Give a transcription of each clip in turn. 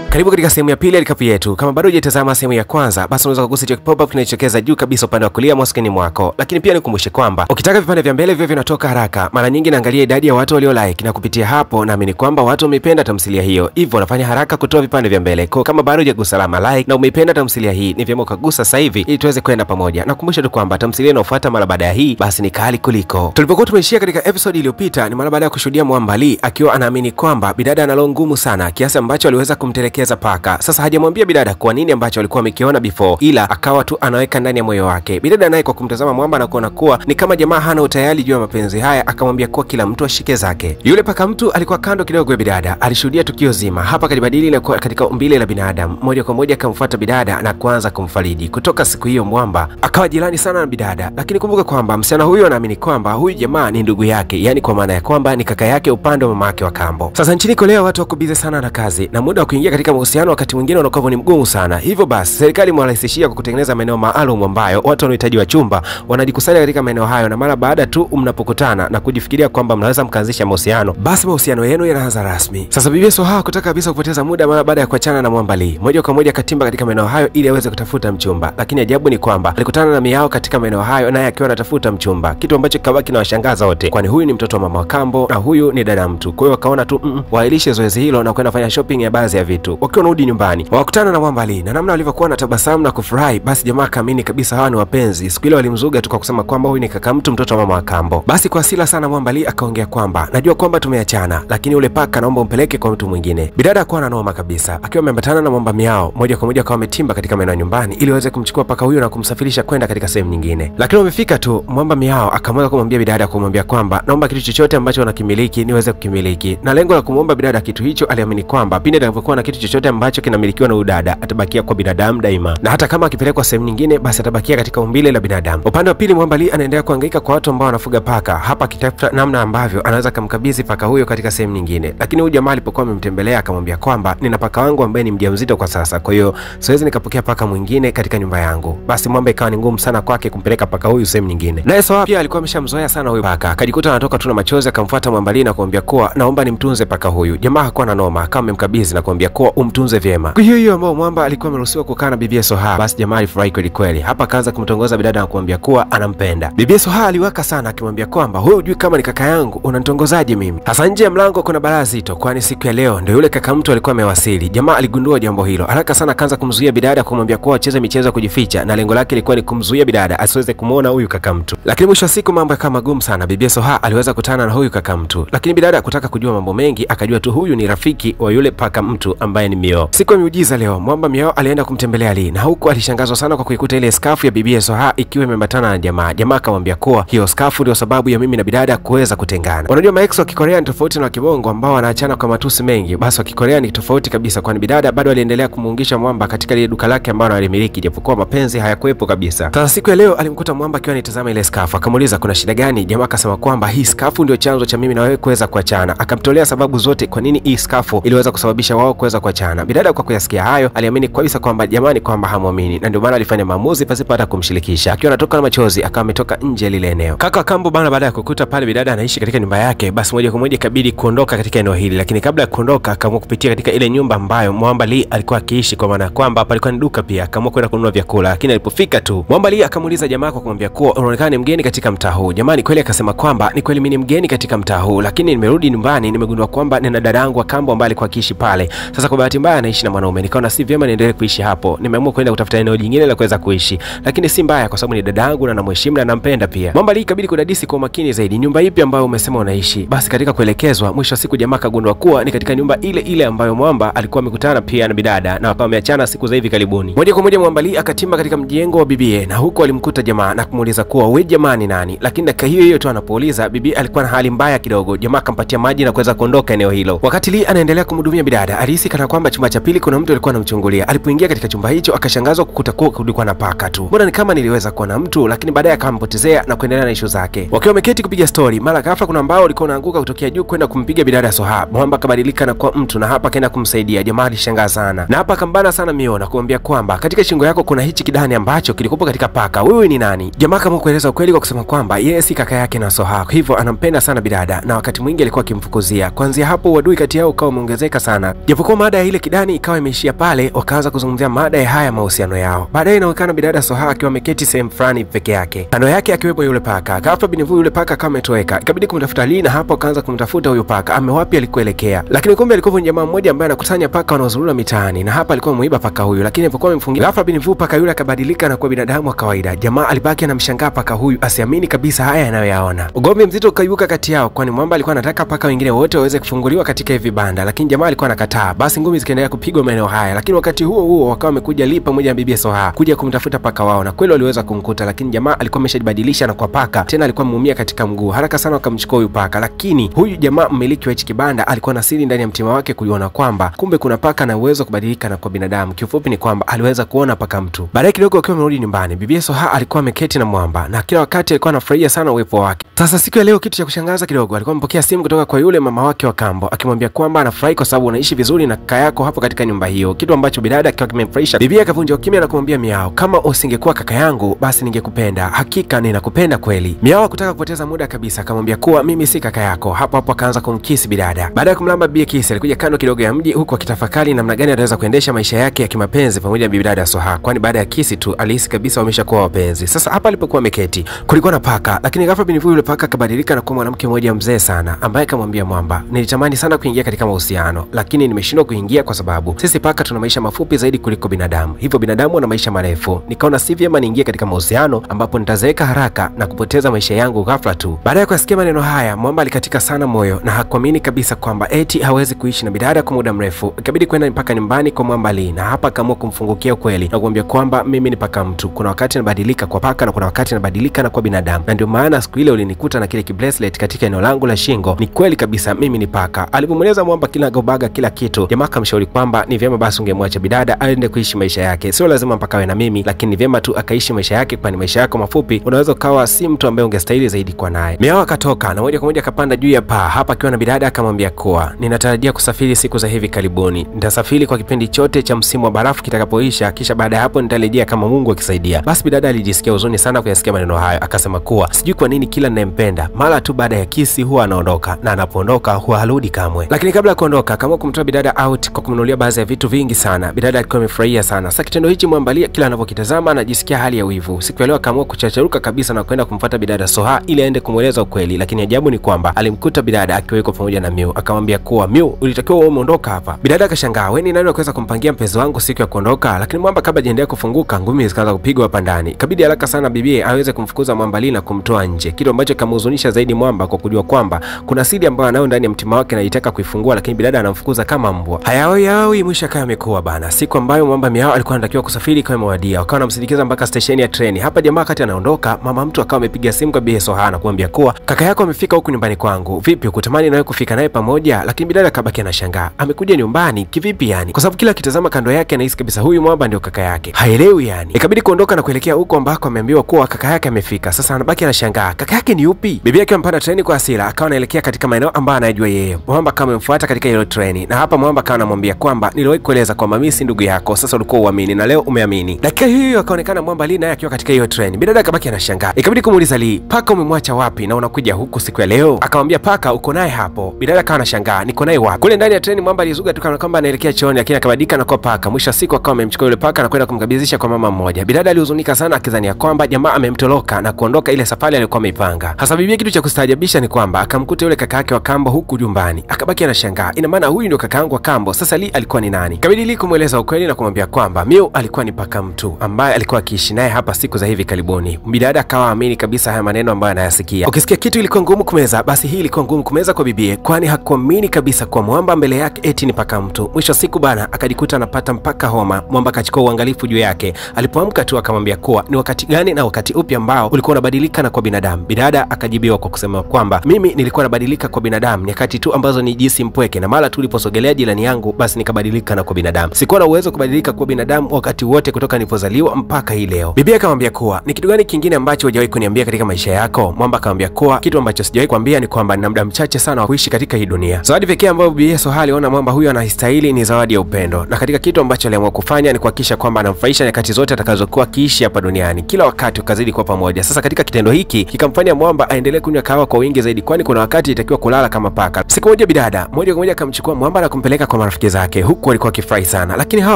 Karibu katika sehemu ya pili ya recap yetu. Kama bado hujatazama sehemu ya kwanza, basi unaweza kugusa hicho pop up kinachotokeza juu kabisa upande wa kulia mwa skrini mwako. Lakini pia nikukumbushe kwamba ukitaka vipande vya mbele vivyo vinatoka haraka, mara nyingi naangalia idadi ya watu walio like, na kupitia hapo naamini kwamba watu wameipenda tamthilia hiyo. Hivyo wanafanya haraka kutoa vipande vya mbele. Kwa kama bado hujagusa alama like na umeipenda tamthilia hii, ni vyema ukagusa sasa hivi ili tuweze kwenda pamoja. Na kukumbusha tu kwamba tamthilia inayofuata mara baada ya hii basi ni Kali Kuliko. Tulipokuwa tumeishia katika episode iliyopita, ni mara baada ya kushuhudia Mwamba Lee akiwa anaamini kwamba bidada ana roho ngumu sana kiasi ambacho aliweza kumtelekeza paka. Sasa hajamwambia bidada kwa nini ambacho alikuwa amekiona before, ila akawa tu anaweka ndani ya moyo wake. Bidada naye kwa kumtazama Mwamba na kuona kuwa ni kama jamaa hana utayari juu ya mapenzi haya, akamwambia kuwa kila mtu ashike zake. Yule paka mtu alikuwa kando kidogo ya bidada, alishuhudia tukio zima. Hapa kalibadili na katika umbile la binadamu. Moja kwa moja akamfuata bidada na kuanza kumfariji. Kutoka siku hiyo Mwamba akawa jirani sana na bidada, lakini kumbuka kwamba msichana huyo anaamini kwamba huyu jamaa ni ndugu yake, yani kwa maana ya kwamba ni kaka yake upande wa mama yake wa kambo. Sasa nchini Korea watu wako busy sana na kazi, na muda wa kuingia katika mahusiano wakati mwingine unakuwa ni mgumu sana. Hivyo basi serikali imewarahisishia kwa kutengeneza maeneo maalum ambayo watu wanaohitaji wachumba wanajikusanya katika maeneo hayo, na mara baada tu mnapokutana na kujifikiria kwamba mnaweza mkaanzisha mahusiano, basi mahusiano yenu yanaanza rasmi. Sasa Bibi Soha hakutaka kabisa kupoteza muda mara baada ya kuachana na Mwamba Lee. Moja kwa moja katimba katika maeneo hayo ili aweze kutafuta mchumba, lakini ajabu ni kwamba alikutana na Miao katika maeneo hayo, naye akiwa anatafuta mchumba, kitu ambacho kabaki na washangaza wote, kwani huyu ni mtoto wa mama wa kambo na huyu ni dada mtu. Kwa hiyo wakaona tu waahirishe zoezi hilo na kwenda kufanya shopping ya baadhi ya vitu. Wakiwa wanarudi nyumbani wakutana na Mwamba Lee, na namna walivyokuwa na tabasamu na kufurahi, basi jamaa kaamini kabisa hawa ni wapenzi. Siku ile walimzuga tu kwa kusema kwamba huyu ni kaka mtu, mtoto wa mama wa kambo. Basi kwa hasira sana Mwamba Lee akaongea kwamba najua kwamba tumeachana, lakini ule paka naomba umpeleke kwa mtu mwingine. Bidada akawa na noma kabisa, akiwa ameambatana na Mwamba Miao. Moja kwa moja akawa ametimba katika maeneo nyumbani ili waweze kumchukua paka huyo na kumsafirisha kwenda katika sehemu nyingine. Lakini wamefika tu, Mwamba Miao akaanza kumwambia bidada, kumwambia kwamba naomba kitu chochote ambacho unakimiliki niweze kukimiliki. Na lengo la kumwomba bidada kitu hicho, aliamini kwamba pindi atakapokuwa na kitu chochote ambacho kinamilikiwa na udada atabakia kwa binadamu daima, na hata kama akipelekwa sehemu nyingine basi atabakia katika umbile la binadamu. Upande wa pili Mwamba Lee anaendelea kuhangaika kwa watu ambao wanafuga paka, hapa akitafuta namna ambavyo anaweza kumkabidhi paka huyo katika sehemu nyingine. Lakini huyu jamaa alipokuwa amemtembelea akamwambia kwamba nina paka wangu ambaye ni mjamzito kwa sasa, kwa hiyo siwezi nikapokea paka mwingine katika nyumba yangu. Basi Mwamba ikawa ni ngumu sana kwake kumpeleka paka huyu sehemu nyingine. Naye Soha pia alikuwa ameshamzoea sana huyu paka, akajikuta anatoka tu na machozi, akamfuata Mwamba Lee na kumwambia kuwa naomba nimtunze paka huyu. Jamaa hakuwa na noma, akawa amemkabidhi na kumwambia kuwa umtunze vyema. Kwa hiyo ambao Mwamba alikuwa ameruhusiwa kukaa na Bibi Soha, basi jamaa alifurahi kweli kweli. Hapa akaanza kumtongoza bidada na kumwambia kuwa anampenda. Bibi Soha aliwaka sana akimwambia kwamba wewe hujui kama ni kaka yangu, unanitongozaje mimi? Hasa nje ya mlango kuna balaa zito, kwani siku ya leo ndio yule kaka mtu alikuwa amewasili. Jamaa aligundua jambo hilo, haraka sana akaanza kumzuia bidada, kumwambia kuwa acheze michezo ya kujificha, na lengo lake lilikuwa ni kumzuia bidada asiweze kumuona huyu kaka mtu. Lakini mwisho wa siku mambo yakawa magumu sana. Bibi Soha aliweza kutana na huyu kaka mtu, lakini bidada kutaka kujua mambo mengi, akajua tu huyu ni rafiki wa yule paka mtu ambaye ni Miao. Siku ya miujiza leo Mwamba Miao alienda kumtembelea Lee, na huko alishangazwa sana kwa kuikuta ile skafu ya Bibi Soha ikiwa imeambatana na jamaa. Jamaa akamwambia kuwa hiyo skafu ndio sababu ya mimi na bidada kuweza kutengana. Unajua maex wa Kikorea ni tofauti na wa Kibongo ambao wanaachana kwa matusi mengi, basi wa Kikorea ni tofauti kabisa, kwani bidada bado aliendelea kumuungisha Mwamba katika ile duka lake ambalo alimiliki, japokuwa mapenzi hayakuepo kabisa. Sasa siku ya leo alimkuta Mwamba akiwa anitazama ile skafu, akamuuliza kuna shida gani? Jamaa akasema kwamba hii skafu ndio chanzo cha mimi na wewe kuweza kuachana. Akamtolea sababu zote kwa nini hii skafu iliweza kusababisha wao kuweza kuachana. Bidada kwa kuyasikia hayo aliamini kabisa kwamba jamani kwamba hamuamini, na ndio maana alifanya maamuzi pasipo hata kumshirikisha. Akiwa anatoka na machozi akawa ametoka nje ya lile eneo. Kaka kambo bana, baada ya kukuta pale bidada anaishi katika nyumba yake, basi moja kwa moja ikabidi kuondoka katika eneo hili. Lakini kabla ya kuondoka akaamua kupitia katika ile nyumba ambayo Mwamba Lee alikuwa akiishi, kwa maana kwamba palikuwa ni duka pia. Akaamua kwenda kununua vyakula, lakini alipofika tu Mwamba Lee akamuuliza jamaa kwa kumwambia kuwa unaonekana ni mgeni katika mtaa huu. Jamaa ni kweli akasema kwamba ni kweli mimi ni mgeni katika mtaa huu, lakini nimerudi nyumbani nimegundua kwamba nina dada yangu wa kambo ambaye alikuwa akiishi pale. Sasa kwa bahati mbaya anaishi na mwanaume, nikaona si vyema niendelee kuishi hapo. Nimeamua kwenda kutafuta eneo jingine la kuweza kuishi, lakini si mbaya kwa sababu ni dada yangu na namheshimu na nampenda pia. Mwamba Lee ikabidi kudadisi kwa makini zaidi nyumba ipi ambayo umesema unaishi. Basi katika kuelekezwa, mwisho wa siku jamaa kagundua kuwa ni katika nyumba ile ile ambayo Mwamba alikuwa amekutana pia na bidada na wakawa wameachana siku za hivi karibuni. Moja kwa moja Mwamba Lee akatimba katika mjengo wa bibie, na huko alimkuta jamaa na kumuuliza kuwa wewe jamaa ni nani. Lakini dakika hiyo hiyo tu anapouliza, bibi alikuwa na hali mbaya kidogo. Jamaa akampatia maji na kuweza kuondoka eneo hilo. Wakati Lee anaendelea kumhudumia bidada, alihisi kana kwamba chumba cha pili kuna mtu alikuwa anamchungulia. Alipoingia katika chumba hicho akashangazwa kukuta kuwa kulikuwa na paka tu. Mbona ni kama niliweza kuona mtu, lakini baadaye akampotezea na kuendelea na issue zake. Wakiwa wameketi kupiga story, mara ghafla kuna mbao ulikuwa unaanguka kutokea juu kwenda kumpiga bidada Soha. Mwamba akabadilika na kuwa mtu na hapa kaenda kumsaidia. Jamaa alishangaa sana, na hapa akambana sana Miao na kumwambia kwamba katika shingo yako kuna hichi kidani ambacho kilikuwa katika paka. Wewe ni nani? Jamaa kama kueleza ukweli kwa kusema kwamba yeye si kaka yake na Soha, hivyo anampenda sana bidada na wakati mwingi alikuwa akimfukuzia. Kuanzia hapo uadui kati yao ukawa umeongezeka sana. Japokuwa baada ya ile kidani ikawa imeishia pale, wakaanza kuzungumzia mada ya haya mahusiano yao. Baadaye inaonekana bidada Soha akiwa ameketi sehemu fulani peke yake, kando yake akiwepo yule paka. Ghafla binivu yule paka kama ametoweka, ikabidi kumtafuta Lee, na hapo akaanza kumtafuta huyo paka amewapi alikuelekea. Lakini kumbe alikuwa jamaa mmoja ambaye anakusanya paka wanaozurura mitaani, na hapa alikuwa muiba paka huyu, lakini alipokuwa amemfungia ghafla binivu paka yule akabadilika na kuwa binadamu wa kawaida. Jamaa alibaki anamshangaa paka huyu, asiamini kabisa haya anayoyaona. Ugomvi mzito ukaibuka kati yao, kwani mwamba alikuwa anataka paka wengine wote waweze kufunguliwa katika hivi banda, lakini jamaa alikuwa anakataa. Basi ngumi zikaendelea kupigwa maeneo haya, lakini wakati huo huo wakawa wamekuja Lee pamoja na bibi Soha kuja kumtafuta paka wao, na kweli waliweza kumkuta, lakini jamaa alikuwa ameshajibadilisha na kwa paka tena, alikuwa ameumia katika mguu. Haraka sana wakamchukua huyu paka, lakini huyu jamaa mmiliki wa hichi kibanda alikuwa na siri ndani ya mtima wake kuliona kwamba kumbe kuna paka na uwezo kubadilika na kwa binadamu. Kiufupi ni kwamba aliweza kuona paka mtu. Baadaye kidogo akiwa amerudi nyumbani, bibi Soha alikuwa ameketi na mwamba na kila wakati alikuwa anafurahia sana uwepo wake. Sasa siku ya leo kitu cha kushangaza kidogo, alikuwa amepokea simu kutoka kwa yule mama wake wa kambo akimwambia kwamba anafurahi kwa sababu unaishi vizuri na kaka yako hapo katika nyumba hiyo, kitu ambacho bidada akiwa kimemfurahisha. Bibi akavunja ukimya na kumwambia Miao, kama usingekuwa kaka yangu basi ningekupenda, hakika ninakupenda kweli. Miao hakutaka kupoteza muda kabisa, akamwambia kuwa mimi si kaka yako. Hapo hapo akaanza kumkisi bidada. Baada ya kumlamba bibi kisi, alikuja kando kidogo ya mji huku akitafakari namna gani ataweza kuendesha maisha yake ya kimapenzi pamoja na bidada Soha, kwani baada ya kisi tu alihisi kabisa wameshakuwa wapenzi. Sasa hapa alipokuwa ameketi kulikuwa na paka, lakini ghafla binivu yule paka akabadilika na kuwa mwanamke mmoja mzee sana ambaye akamwambia mwamba, nilitamani sana kuingia katika mahusiano lakini nimeshindwa kuingia kwa sababu sisi paka tuna maisha mafupi zaidi kuliko binadamu, hivyo binadamu wana maisha marefu. Nikaona si vyema niingie katika mahusiano ambapo nitazeeka haraka na kupoteza maisha yangu ghafla tu. Baada ya kusikia maneno haya, mwamba alikatika sana moyo na hakuamini kabisa kwamba eti hawezi kuishi na bidada kwa muda mrefu. Ikabidi kwenda mpaka nyumbani kwa mwamba Lee, na hapa akaamua kumfungukia ukweli na kumwambia kwamba mimi ni paka mtu, kuna wakati nabadilika kwa paka na kuna wakati nabadilika na kwa binadamu, na ndio maana siku ile ulinikuta na kile bracelet katika eneo langu la shingo, ni kweli kabisa mimi ni paka. Alipomweleza mwamba kila gobaga kila kitu, jamaa akamshauri kwamba ni vyema basi ungemwacha bidada aende kuishi maisha yake, sio lazima mpaka awe na mimi, lakini ni vyema tu akaishi maisha yake, kwani maisha yako mafupi unaweza ukawa si mtu ambaye ungestahili zaidi kwa naye. Miao akatoka na moja kwa moja akapanda juu ya paa hapa akiwa na bidada, akamwambia kuwa ninatarajia kusafiri siku za hivi karibuni, nitasafiri kwa kipindi chote cha msimu wa barafu kitakapoisha, kisha baada ya hapo nitarejea kama Mungu akisaidia. Basi bidada alijisikia huzuni sana kuyasikia maneno hayo, akasema kuwa sijui kwa nini kila ninayempenda mara tu baada ya kisi huwa anaondoka, na anapoondoka huwa harudi kamwe. Lakini kabla ya kuondoka akaamua kumtoa bidada out kwa kumnunulia baadhi ya vitu vingi sana. Bidada alikuwa amefurahia sana. Sasa kitendo hichi mwambalia kila anapokitazama anajisikia hali ya wivu. Siku ya leo akaamua kuchacharuka kabisa na kwenda kumfuata bidada Soha ili aende kumweleza ukweli, lakini ajabu ni kwamba alimkuta bidada akiweko pamoja na Miu. Akamwambia kuwa Miu, ulitakiwa wewe umeondoka hapa. Bidada akashangaa, wewe ni nani unaweza kumpangia mpenzi wangu siku ya kuondoka? Lakini mwamba kabla hajaendelea kufunguka, ngumi zikaanza kupigwa hapa ndani. Kabidi haraka sana bibi aweze kumfukuza mwambali na kumtoa nje, kitu ambacho kamhuzunisha zaidi mwamba kwa kujua kwamba kuna siri ambayo anayo ndani ya mtima wake na anataka kuifungua, lakini bidada anamfukuza kama mbwa. Hayawi mwisho kama amekuwa bana. Siku ambayo mwamba Miao alikuwa anatakiwa kusafiri kama mwadia, wakawa wanamsindikiza mpaka station ya treni. Hapa jamaa kati anaondoka, mama mtu akawa amepiga simu kwa Bi Soha na kuambia kuwa kaka yako amefika huku nyumbani kwangu. Vipi, ukutamani nawe kufika naye pamoja? Lakini bidada akabaki anashangaa, amekuja nyumbani kivipi yani? Kwa sababu kila akitazama kando yake anahisi kabisa huyu mwamba ndio kaka yake. Haelewi yani. Ikabidi kuondoka na kuelekea huko ambako ameambiwa kuwa kaka yake amefika. Sasa anabaki anashangaa, kaka yake ni yupi? Bibi yake ampanda treni kwa hasira, akawa anaelekea katika maeneo ambayo anajua yeye. Mwamba kama amemfuata katika ile treni, na hapa mwamba akawa anamwambia kwamba niliwahi kueleza kwamba mimi si ndugu yako, sasa ulikuwa uamini na leo umeamini. Dakika hiyo akaonekana mwamba Lee naye akiwa katika hiyo treni. Bidada akabaki anashangaa. Ikabidi kumuuliza Lee, paka umemwacha wapi na unakuja huku siku ya leo? Akamwambia paka uko naye hapo. Bidada akawa anashangaa, niko naye wapi? Kule ndani ya treni mwamba alizuga tu kana kwamba anaelekea chooni, lakini akabadilika na kuwa paka. Mwisho siku akawa amemchukua yule paka na kwenda kumkabidhisha kwa mama mmoja. Bidada alihuzunika sana akidhania kwamba jamaa amemtoroka na kuondoka ile safari aliyokuwa ameipanga. Hasa bibi kitu cha kustaajabisha ni kwamba akamkuta yule kaka yake wa kambo huku nyumbani. Akabaki anashangaa, ina maana huyu ndio kaka yangu wa kambo, sasa Lee alikuwa ni nani? Kabidi Lee kumweleza ukweli na kumwambia kwamba Miu alikuwa ni paka mtu ambaye alikuwa akiishi naye hapa siku za hivi karibuni. Bidada akawa amini kabisa haya maneno ambayo anayasikia. Ukisikia kitu ilikuwa ngumu kumeza, basi hii ilikuwa ngumu kumeza kwa bibie, kwani hakuamini kabisa kwa mwamba mbele yake eti ni paka mtu. Mwisho siku bana akajikuta anapata mpaka homa. Mwamba akachukua uangalifu juu yake. Alipoamka tu akamwambia kuwa ni wakati gani na wakati upi ambao ulikuwa unabadilika na kwa binadamu. Bidada akajibiwa kwa kusema kwamba mimi nilikuwa nabadilika kwa binadamu nyakati tu ambazo ni jinsi mpweke, na mara tu uliposogelea jirani yangu basi nikabadilika na kwa binadamu. Sikuwa na uwezo kubadilika kwa binadamu wakati wote kutoka nilipozaliwa mpaka hii leo. Bibi akamwambia kuwa ni kitu gani kingine ambacho hujawahi kuniambia katika maisha yako? Mwamba akamwambia kuwa kitu ambacho sijawahi kuambia ni kwamba nina muda mchache sana wa kuishi katika hii dunia. Zawadi pekee ambayo Bibi Soha aliona mwamba huyu anastahili ni zawadi ya upendo, na katika kitu ambacho aliamua kufanya ni kuhakikisha kwamba anamfurahisha nyakati zote atakazokuwa kiishi hapa duniani, kila wakati ukazidi kwa pamoja. Sasa katika kitendo hiki kikamfanya mwamba aendelee kunywa kahawa kwa wingi zaidi, kwani kuna wakati itakiwa kulala kama paka. Siku moja bidada moja kwa moja akamchukua mwamba na kumpeleka kwa marafiki zake, huku walikuwa wakifurahi sana, lakini hawa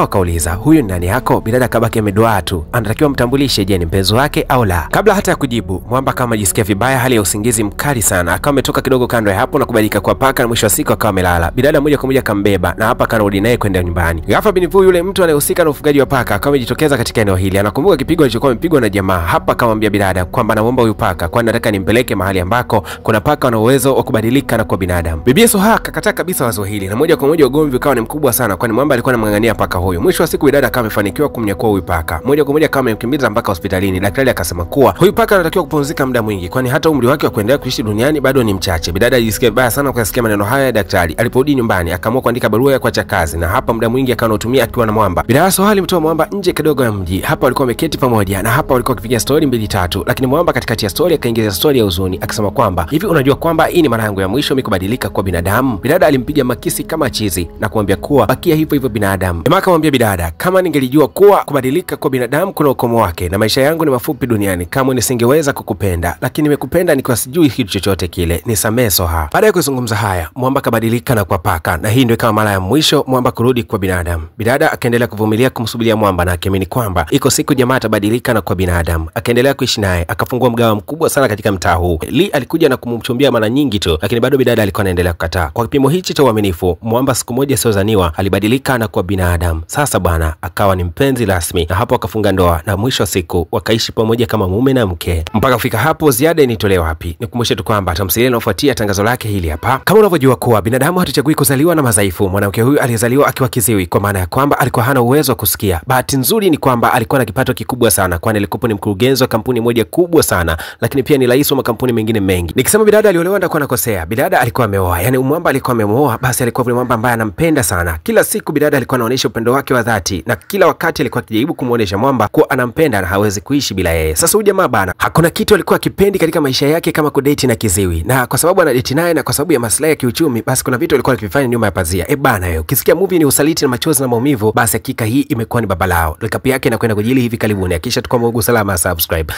wakauliza, huyu ni nani yako? Bidada kabaki ameduaa tu, anatakiwa mtambulishe, je, ni mpenzi wake au la? Kabla hata ya kujibu, Mwamba kama ajisikia vibaya, hali ya usingizi mkali sana, akawa ametoka kidogo kando ya hapo na kubadilika kwa paka, na mwisho wa siku akawa amelala. Bidada moja kwa moja kambeba na hapa akarudi naye kwenda nyumbani. Ghafla Binivu, yule mtu anayehusika na ufugaji wa paka, akawa amejitokeza katika eneo hili. Anakumbuka kipigo alichokuwa amepigwa na jamaa. Hapa akamwambia bidada kwamba naomba huyu paka, kwani nataka nimpeleke mahali ambako kuna paka wana uwezo wa kubadilika na kuwa binadamu. Bibi Soha akakataa kabisa wazo hili, na moja kwa moja ugomvi ukawa ni mkubwa sana, kwani Mwamba alikuwa anamng'ang'ania paka huyu. Mwisho wa siku bidada akawa amefanikiwa kumnyakua huyu paka. Moja kwa moja akawa amemkimbiza mpaka hospitalini. Daktari akasema kuwa huyu paka anatakiwa kupumzika muda mwingi, kwani hata umri wake wa kuendelea kuishi duniani bado ni mchache. Bidada alijisikia vibaya sana kwa kusikia maneno haya ya daktari. Aliporudi nyumbani akaamua kuandika barua ya kuacha kazi, na hapa muda mwingi akawa anatumia akiwa na Mwamba. Bidada Soha alimtoa Mwamba nje kidogo ya mji. Hapa walikuwa wameketi pamoja, na hapa walikuwa wakipiga story mbili tatu, lakini Mwamba katikati ya story akaingiza story ya huzuni akisema kwamba hivi unajua kwamba hii ni mara yangu ya mwisho mimi kubadilika kwa binadamu? Bidada alimpiga makisi kama chizi na kumwambia kuwa bakia hivyo hivyo binadamu. Jamaa akamwambia bidada, kama ningelijua kuwa kubadilika kwa binadamu kuna ukomo wake na maisha yangu ni mafupi duniani, kama nisingeweza kukupenda, lakini nimekupenda nikiwa sijui kitu chochote kile, nisamee Soha. Baada ya kuzungumza haya, Mwamba kabadilika na kwa paka, na hii ndio kama mara ya mwisho Mwamba kurudi kwa binadamu. Bidada akaendelea kuvumilia kumsubiria Mwamba na akiamini kwamba iko siku jamaa atabadilika na kwa binadamu. Akaendelea kuishi naye, akafungua mgawa mkubwa sana katika mtaa huu. Lee alikuja na kumchumbia mara nyingi tu, lakini bado bidada alikuwa anaendelea kukataa. Kwa kipimo hichi cha uaminifu, Mwamba siku moja siozaniwa alibadilika na kwa binadamu. Sasa bwana akawa ni mpenzi rasmi, na hapo akafunga ndoa, na mwisho wa siku wakaishi pamoja kama mume na mke. Mpaka kufika hapo, ziada initolewa wapi? Nikukumbushe tu kwamba tamthilia inayofuatia tangazo lake hili hapa. Kama unavyojua kuwa binadamu hatuchagui kuzaliwa na madhaifu, mwanamke huyu alizaliwa akiwa kiziwi, kwa maana ya kwamba alikuwa hana uwezo wa kusikia. Bahati nzuri ni kwamba alikuwa na kipato kikubwa sana, kwani alikuwa ni mkurugenzi wa kampuni moja kubwa sana, lakini pia ni rais wa makampuni mengine mengi. Nikisema bidada aliolewa ndakuwa nakosea. Bidada alikuwa ameoa, yani Mwamba alikuwa amemuoa, basi alikuwa vile Mwamba ambaye anampenda sana. Kila siku bidada alikuwa anaonyesha upendo wake wa dhati, na kila wakati alikuwa akijaribu kumuonesha Mwamba kuwa anampenda na hawezi kuishi bila yeye. Sasa huyu jamaa bana, hakuna kitu alikuwa akipendi katika maisha yake kama kudate na kiziwi, na kwa sababu anadate naye na kwa sababu ya maslahi ya kiuchumi, basi kuna vitu alikuwa akifanya nyuma ya pazia. Bana yo, ukisikia movie ni usaliti na machozi na maumivu, basi hakika hii imekuwa ni baba lao. Recap yake inakwenda kujili hivi karibuni. Hakisha tukua Mungu salama, subscribe.